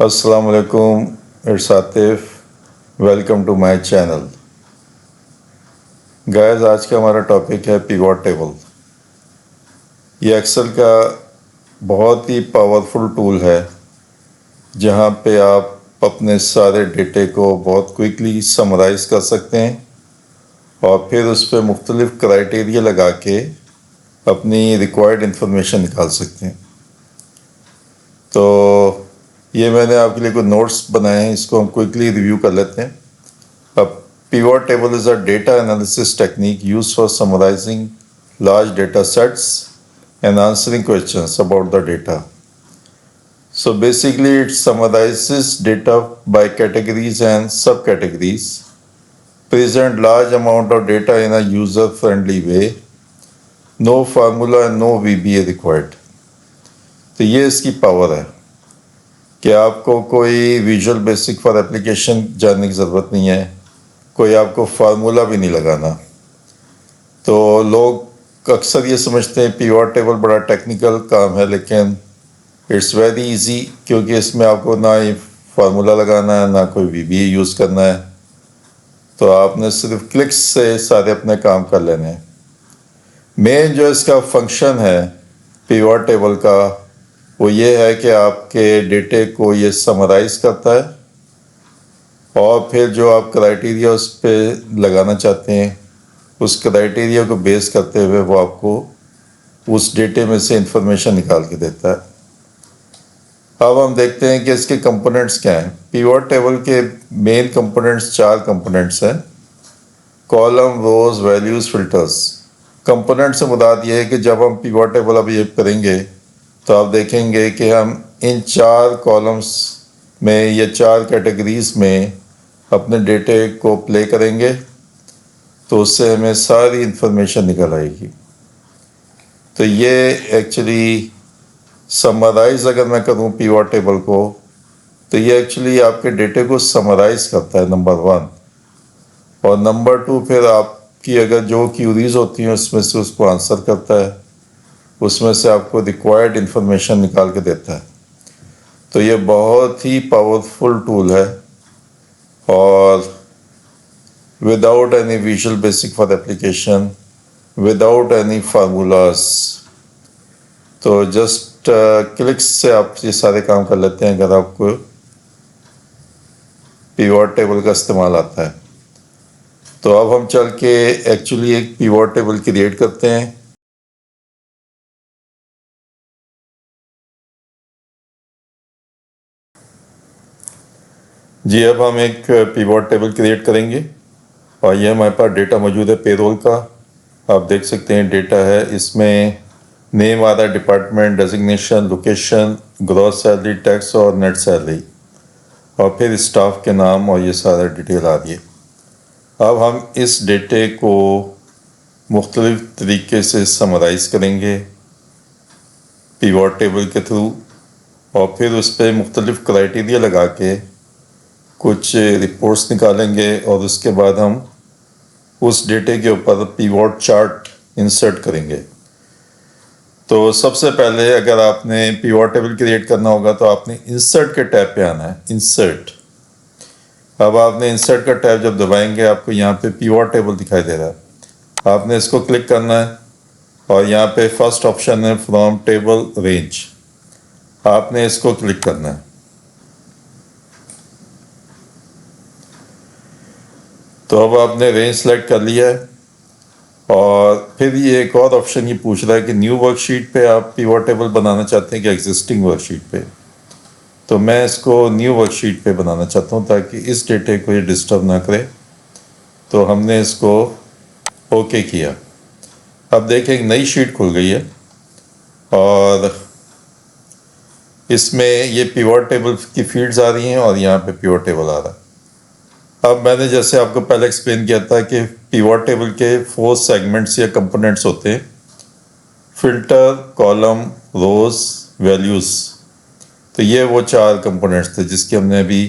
السلام علیکم، it's Atif, welcome to my channel. Guys, آج کا ہمارا ٹاپک ہے پیوٹ ٹیبل۔ یہ ایکسل کا بہت ہی پاورفل ٹول ہے جہاں پہ آپ اپنے سارے ڈیٹے کو بہت کوئکلی سمرائز کر سکتے ہیں اور پھر اس پہ مختلف کرائٹیریا لگا کے اپنی ریکوائرڈ انفارمیشن نکال سکتے ہیں۔ تو یہ میں نے آپ کے لیے کوئی نوٹس بنائے ہیں، اس کو ہم کوئکلی ریویو کر لیتے ہیں۔ اب pivot table is a data analysis technique use for summarising large data sets and answering questions about the data. So basically it summarizes data by categories and subcategories, present large amount of data in a user-friendly way, no formula and no VBA required. تو یہ اس کی power ہے کہ آپ کو کوئی visual basic for application جاننے کی ضرورت نہیں ہے، کوئی آپ کو فارمولا بھی نہیں لگانا۔ تو لوگ اکثر یہ سمجھتے ہیں پیوٹ ٹیبل بڑا ٹیکنیکل کام ہے، لیکن اٹس ویری ایزی، کیونکہ اس میں آپ کو نہ ہی فارمولا لگانا ہے، نہ کوئی وی بی اے یوز کرنا ہے۔ تو آپ نے صرف کلکس سے سارے اپنے کام کر لینے ہیں۔ مین جو اس کا فنکشن ہے پیوٹ ٹیبل کا، وہ یہ ہے کہ آپ کے ڈیٹے کو یہ سمرائز کرتا ہے اور پھر جو آپ کرائٹیریا اس پہ لگانا چاہتے ہیں، اس کرائٹیریا کو بیس کرتے ہوئے وہ آپ کو اس ڈیٹے میں سے انفارمیشن نکال کے دیتا ہے۔ اب ہم دیکھتے ہیں کہ اس کے کمپوننٹس کیا ہیں۔ پیوٹ ٹیبل کے مین کمپوننٹس 4 کمپوننٹس ہیں: کالم، روز، ویلیوز، فلٹرز۔ کمپوننٹ سے مراد یہ ہے کہ جب ہم پیوٹ ٹیبل اب یہ کریں گے تو آپ دیکھیں گے کہ ہم ان 4 کالمس میں یا 4 کیٹیگریز میں اپنے ڈیٹے کو پلے کریں گے تو اس سے ہمیں ساری انفارمیشن نکل آئے گی۔ تو یہ ایکچولی سمرائز اگر میں کروں پیوٹ ٹیبل کو، تو یہ ایکچولی آپ کے ڈیٹے کو سمرائز کرتا ہے، نمبر 1۔ اور نمبر 2 پھر آپ کی اگر جو کیوریز ہوتی ہیں اس میں سے اس کو آنسر کرتا ہے، اس میں سے آپ کو ریکوائرڈ انفارمیشن نکال کے دیتا ہے۔ تو یہ بہت ہی پاورفل ٹول ہے اور without any visual basic for the application, without any formulas. تو جسٹ کلکس سے آپ یہ سارے کام کر لیتے ہیں اگر آپ کو پیوٹ ٹیبل کا استعمال آتا ہے۔ تو اب ہم چل کے ایکچولی ایک پیوٹ ٹیبل کریٹ کرتے ہیں۔ جی، اب ہم ایک پیوٹ ٹیبل کریٹ کریں گے اور یہ ہمارے پاس ڈیٹا موجود ہے پے رول کا۔ آپ دیکھ سکتے ہیں ڈیٹا ہے، اس میں نیم آ رہا ہے، department, designation, location, gross salary, tax اور نیٹ سیلری، اور پھر اسٹاف کے نام اور یہ سارا ڈیٹیل آ رہی ہے۔ اب ہم اس ڈیٹے کو مختلف طریقے سے سمرائز کریں گے پیوٹ ٹیبل کے تھرو، اور پھر اس پہ مختلف کرائٹیریا لگا کے کچھ رپورٹس نکالیں گے، اور اس کے بعد ہم اس ڈیٹے کے اوپر پیوٹ چارٹ انسرٹ کریں گے۔ تو سب سے پہلے اگر آپ نے پیوٹ ٹیبل کریٹ کرنا ہوگا تو آپ نے انسرٹ کے ٹیب پہ آنا ہے، انسرٹ۔ اب آپ نے انسرٹ کا ٹیب جب دبائیں گے آپ کو یہاں پہ پیوٹ ٹیبل دکھائی دے رہا ہے، آپ نے اس کو کلک کرنا ہے اور یہاں پہ فرسٹ آپشن ہے فرام ٹیبل رینج، آپ نے اس کو کلک کرنا ہے۔ تو اب آپ نے رینج سلیکٹ کر لیا ہے، اور پھر یہ ایک اور آپشن یہ پوچھ رہا ہے کہ نیو ورک شیٹ پہ آپ پیوٹ ٹیبل بنانا چاہتے ہیں کہ ایگزسٹنگ ورک شیٹ پہ۔ تو میں اس کو نیو ورک شیٹ پہ بنانا چاہتا ہوں تاکہ اس ڈیٹے کو یہ ڈسٹرب نہ کرے۔ تو ہم نے اس کو اوکے کیا۔ اب دیکھیں ایک نئی شیٹ کھل گئی ہے اور اس میں یہ پیوٹ ٹیبل کی فیلڈز آ رہی ہیں اور یہاں پہ پیوٹ ٹیبل آ رہا ہے۔ اب میں نے جیسے آپ کو پہلے ایکسپلین کیا تھا کہ پیوٹ ٹیبل کے 4 سیگمنٹس یا کمپوننٹس ہوتے ہیں: فلٹر، کالم، روز، ویلیوز۔ تو یہ وہ 4 کمپوننٹس تھے جس کی ہم نے ابھی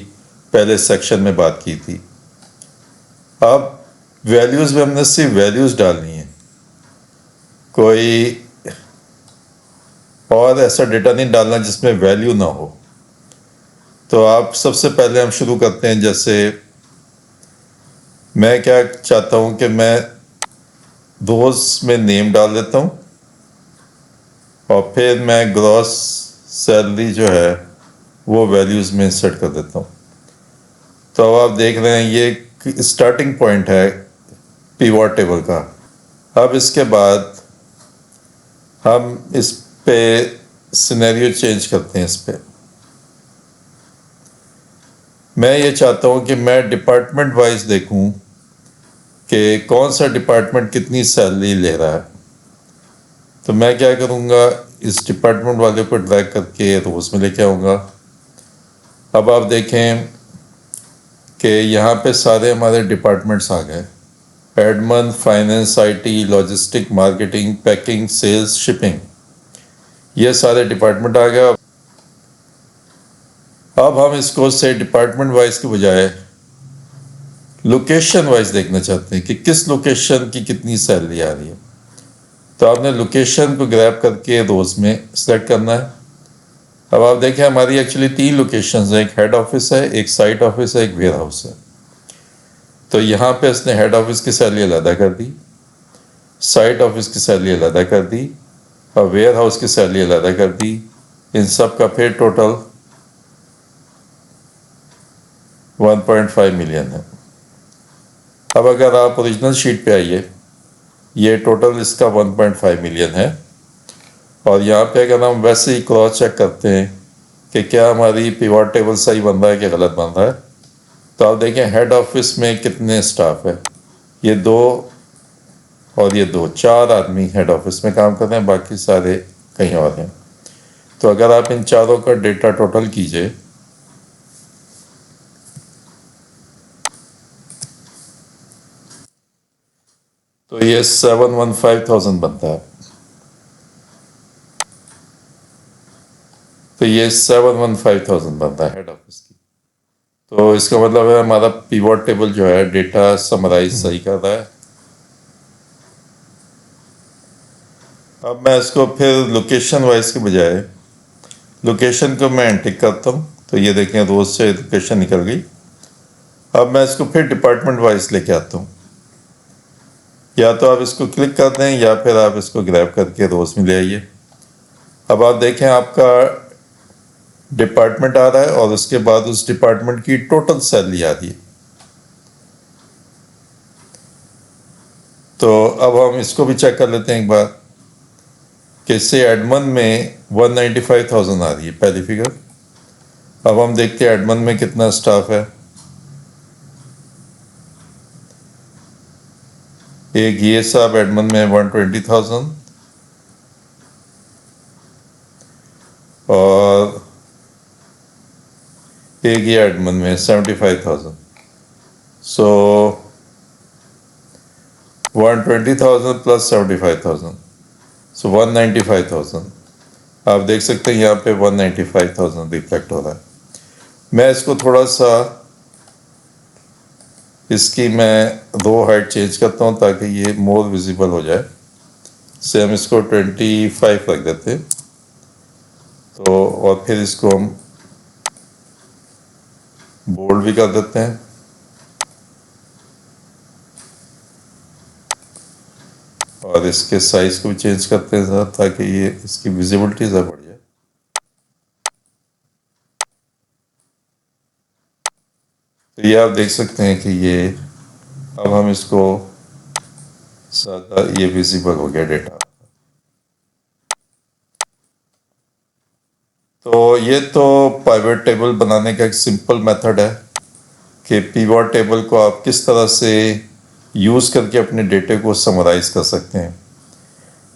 پہلے سیکشن میں بات کی تھی۔ اب ویلیوز میں ہم نے صرف ویلیوز ڈالنی ہے، کوئی اور ایسا ڈیٹا نہیں ڈالنا جس میں ویلیو نہ ہو۔ تو آپ سب سے پہلے ہم شروع کرتے ہیں. جیسے میں کیا چاہتا ہوں کہ میں روز میں نیم ڈال دیتا ہوں اور پھر میں گراس سیلری جو ہے وہ ویلیوز میں انسرٹ کر دیتا ہوں. تو اب آپ دیکھ رہے ہیں یہ اسٹارٹنگ پوائنٹ ہے پیوٹ ٹیبل کا. اب اس کے بعد ہم اس پہ سینیریو چینج کرتے ہیں. اس پہ میں یہ چاہتا ہوں کہ میں ڈپارٹمنٹ وائز دیکھوں کہ کون سا ڈپارٹمنٹ کتنی سیلری لے رہا ہے. تو میں کیا کروں گا، اس ڈپارٹمنٹ والے کو ڈریگ کر کے روز میں لے کے آؤں گا. اب آپ دیکھیں کہ یہاں پہ سارے ہمارے ڈپارٹمنٹس آ گئے. Admin, finance, I T, logistic, marketing, packing, sales, shipping, یہ سارے ڈپارٹمنٹ آ گئے. اب ہم اس کو سے ڈپارٹمنٹ وائز کے بجائے لوکیشن وائز دیکھنا چاہتے ہیں کہ کس لوکیشن کی کتنی سیلری آ رہی ہے. تو آپ نے لوکیشن کو گریب کر کے روز میں سلیکٹ کرنا ہے. اب آپ دیکھیں ہماری ایکچولی 3 لوکیشنز ہیں، ایک ہیڈ آفس ہے، ایک سائٹ آفس ہے، ایک ویئر ہاؤس ہے. تو یہاں پہ اس نے ہیڈ آفس کی سیلری علیحدہ کر دی، سائٹ آفس کی سیلری علیحدہ کر دی اور ویئر ہاؤس کی سیلری علیحدہ کر دی. ان سب کا پھر ٹوٹل 1.5 ملین ہے. اب اگر آپ اوریجنل شیٹ پہ آئیے، یہ ٹوٹل اس کا 1.5 ملین ہے. اور یہاں پہ اگر ہم ویسے ہی کراس چیک کرتے ہیں کہ کیا ہماری پیوٹ ٹیبل صحیح بن رہا ہے کہ غلط بن رہا ہے، تو آپ دیکھیں ہیڈ آفس میں کتنے سٹاف ہے. یہ 2 اور یہ 2، 4 آدمی ہیڈ آفس میں کام کر رہے ہیں، باقی سارے کہیں اور ہیں. تو اگر آپ ان چاروں کا ڈیٹا ٹوٹل کیجئے تو یہ 715,000 بنتا ہے. تو یہ 715,000 بنتا ہے ہیڈ آفس کی. تو اس کا مطلب ہے ہمارا پیوٹ ٹیبل جو ہے ڈیٹا سمرائز صحیح کر رہا ہے. اب میں اس کو پھر لوکیشن وائز کے بجائے لوکیشن کو میں انٹک کرتا ہوں. تو یہ دیکھیں روز سے لوکیشن نکل گئی. اب میں اس کو پھر ڈپارٹمنٹ وائز لے کے آتا ہوں. یا تو آپ اس کو کلک کر دیں یا پھر آپ اس کو گریب کر کے روز میں لے آئیے. اب آپ دیکھیں آپ کا ڈپارٹمنٹ آ رہا ہے اور اس کے بعد اس ڈپارٹمنٹ کی ٹوٹل سیلری آ رہی ہے. تو اب ہم اس کو بھی چیک کر لیتے ہیں ایک بار کہ اس سے ایڈمن میں 195,000 آ رہی ہے پہلی فگر. اب ہم دیکھتے ہیں ایڈمن میں کتنا سٹاف ہے. ایک یہ صاحب ایڈمن میں 120,000 اور ایک یہ ایڈمن میں 75,000. سو 120,000 پلس 75,000، سو 195,000. آپ دیکھ سکتے ہیں یہاں پہ 195,000 ریفلیکٹ ہو رہا ہے. میں اس کو تھوڑا سا اس کی میں رو ہائٹ چینج کرتا ہوں تاکہ یہ مور ویزیبل ہو جائے. سے ہم اس کو 25 رکھ دیتے ہیں. تو اور پھر اس کو ہم بولڈ بھی کر دیتے ہیں. اور اس کے سائز کو بھی چینج کرتے ہیں ذرا تاکہ یہ اس کی ویزیبلٹی ذرا بڑھ جائے. تو یہ آپ دیکھ سکتے ہیں کہ یہ اب ہم اس کو زیادہ یہ ویزیبل ہو گیا ڈیٹا. تو یہ تو پیوٹ ٹیبل بنانے کا ایک سمپل میتھڈ ہے کہ پیوٹ ٹیبل کو آپ کس طرح سے یوز کر کے اپنے ڈیٹے کو سمرائز کر سکتے ہیں.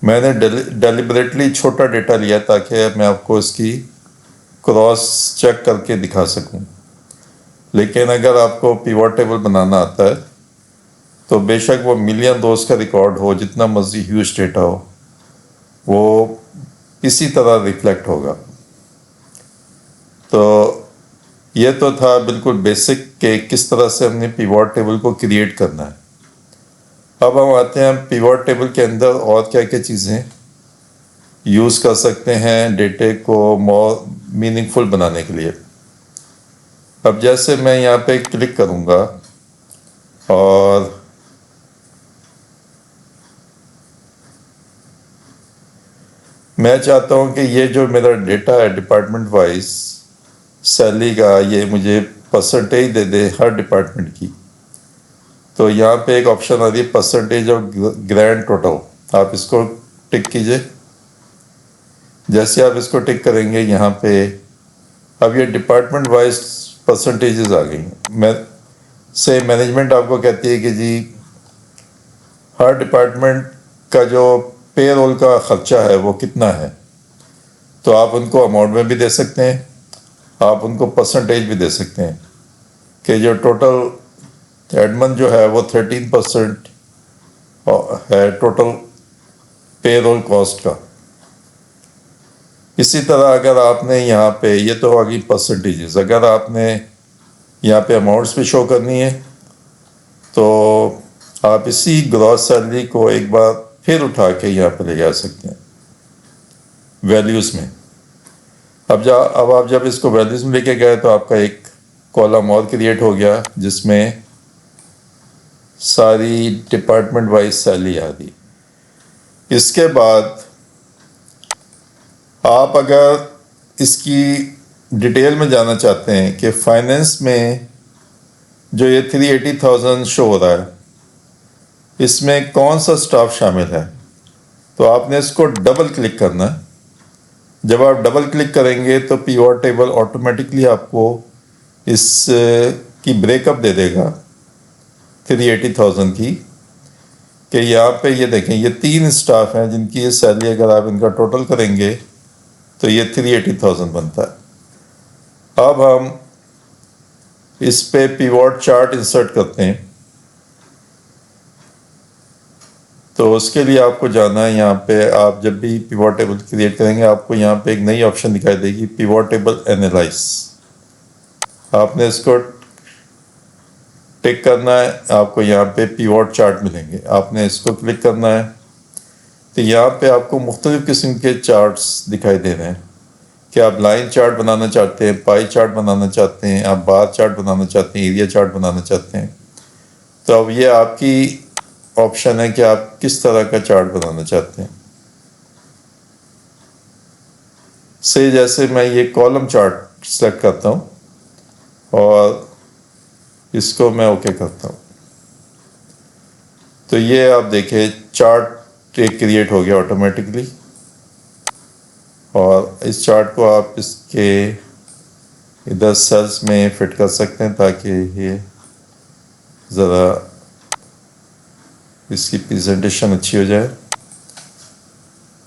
میں نے ڈیلیبریٹلی چھوٹا ڈیٹا لیا تاکہ میں آپ کو اس کی کراس چیک کر کے دکھا سکوں. لیکن اگر آپ کو پیوٹ ٹیبل بنانا آتا ہے تو بے شک وہ ملین روز کا ریکارڈ ہو، جتنا مرضی ہیوج ڈیٹا ہو، وہ اسی طرح ریفلیکٹ ہوگا. تو یہ تو تھا بالکل بیسک کہ کس طرح سے ہم نے پیوٹ ٹیبل کو کریٹ کرنا ہے. اب ہم آتے ہیں پیوٹ ٹیبل کے اندر اور کیا کیا چیزیں یوز کر سکتے ہیں ڈیٹے کو مور میننگ فل بنانے کے لیے. اب جیسے میں یہاں پہ کلک کروں گا اور میں چاہتا ہوں کہ یہ جو میرا ڈیٹا ہے ڈپارٹمنٹ وائز سیلری کا، یہ مجھے پرسنٹیج دے دے ہر ڈپارٹمنٹ کی. تو یہاں پہ ایک آپشن آ رہی ہے پرسنٹیج آف گرینڈ ٹوٹل، آپ اس کو ٹک کیجئے. جیسے آپ اس کو ٹک کریں گے یہاں پہ اب یہ ڈپارٹمنٹ وائز پرسنٹیجز آ گئی ہیں. سے مینجمنٹ آپ کو کہتی ہے کہ جی ہر ڈپارٹمنٹ کا جو پے رول کا خرچہ ہے وہ کتنا ہے، تو آپ ان کو اماؤنٹ میں بھی دے سکتے ہیں، آپ ان کو پرسنٹیج بھی دے سکتے ہیں کہ جو ٹوٹل ایڈمن جو ہے وہ 13% ہے ٹوٹل پے رول کاسٹ کا. اسی طرح اگر آپ نے یہاں پہ یہ تو ہوگی پرسنٹیجز، اگر آپ نے یہاں پہ اماؤنٹس بھی شو کرنی ہے تو آپ اسی گراس سیلری کو ایک بار پھر اٹھا کے یہاں پہ لے جا سکتے ہیں ویلیوز میں. اب آپ جب اس کو ویلیوز میں لے کے گئے تو آپ کا ایک کالم اور کریٹ ہو گیا جس میں ساری ڈپارٹمنٹ وائز سیلری آ دی. اس کے بعد آپ اگر اس کی ڈیٹیل میں جانا چاہتے ہیں کہ فائنینس میں جو یہ 380,000 شو ہو رہا ہے اس میں کون سا سٹاف شامل ہے، تو آپ نے اس کو ڈبل کلک کرنا ہے. جب آپ ڈبل کلک کریں گے تو پی آر ٹیبل آٹومیٹکلی آپ کو اس کی بریک اپ دے دے گا 380,000 کی، کہ یہاں پہ یہ دیکھیں یہ 3 اسٹاف ہیں جن کی یہ سیلری اگر آپ ان کا ٹوٹل کریں گے تو یہ 380,000 بنتا ہے. اب ہم اس پہ پیوٹ چارٹ انسرٹ کرتے ہیں. تو اس کے لیے آپ کو جانا ہے یہاں پہ، آپ جب بھی پیوٹ ٹیبل کریٹ کریں گے آپ کو یہاں پہ ایک نئی آپشن دکھائی دے گی پیوٹ ٹیبل اینالائز. آپ نے اس کو ٹک کرنا ہے، آپ کو یہاں پہ پیوٹ چارٹ ملیں گے، آپ نے اس کو کلک کرنا ہے. تو یہاں پہ آپ کو مختلف قسم کے چارٹس دکھائی دے رہے ہیں کہ آپ لائن چارٹ بنانا چاہتے ہیں، پائی چارٹ بنانا چاہتے ہیں، آپ بار چارٹ بنانا چاہتے ہیں، ایریا چارٹ بنانا چاہتے ہیں. تو اب یہ آپ کی آپشن ہے کہ آپ کس طرح کا چارٹ بنانا چاہتے ہیں. سے جیسے میں یہ کالم چارٹ سلیکٹ کرتا ہوں اور اس کو میں اوکے کرتا ہوں تو یہ آپ دیکھیں چارٹ کریٹ ہو گیا آٹومیٹکلی. اور اس چارٹ کو آپ اس کے ادھر سیلز میں فٹ کر سکتے ہیں تاکہ یہ ذرا اس کی پریزنٹیشن اچھی ہو جائے.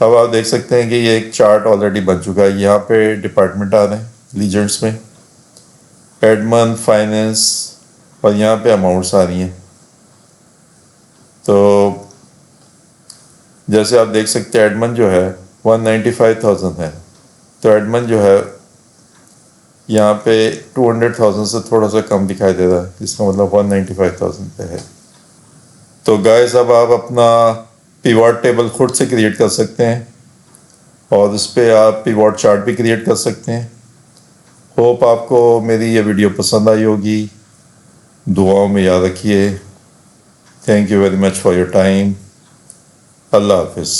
اب آپ دیکھ سکتے ہیں کہ یہ ایک چارٹ آلریڈی بن چکا ہے. یہاں پہ ڈپارٹمنٹ آ رہے ہیں لیجنڈس میں، ایڈمن، فائنینس، اور یہاں پہ اماؤنٹس آ رہی ہیں. تو جیسے آپ دیکھ سکتے ہیں ایڈمن جو ہے 195,000 ہے، تو ایڈمن جو ہے یہاں پہ 200,000 سے تھوڑا سا کم دکھائی دے رہا ہے، اس کا مطلب 195,000 پہ ہے. تو گائز اب آپ اپنا پیوٹ ٹیبل خود سے کریٹ کر سکتے ہیں اور اس پہ آپ پیوٹ چارٹ بھی کریٹ کر سکتے ہیں. ہوپ آپ کو میری یہ ویڈیو پسند آئی ہوگی، دعاؤں میں یاد رکھیے. Thank you very much for your time. اللہ حافظ.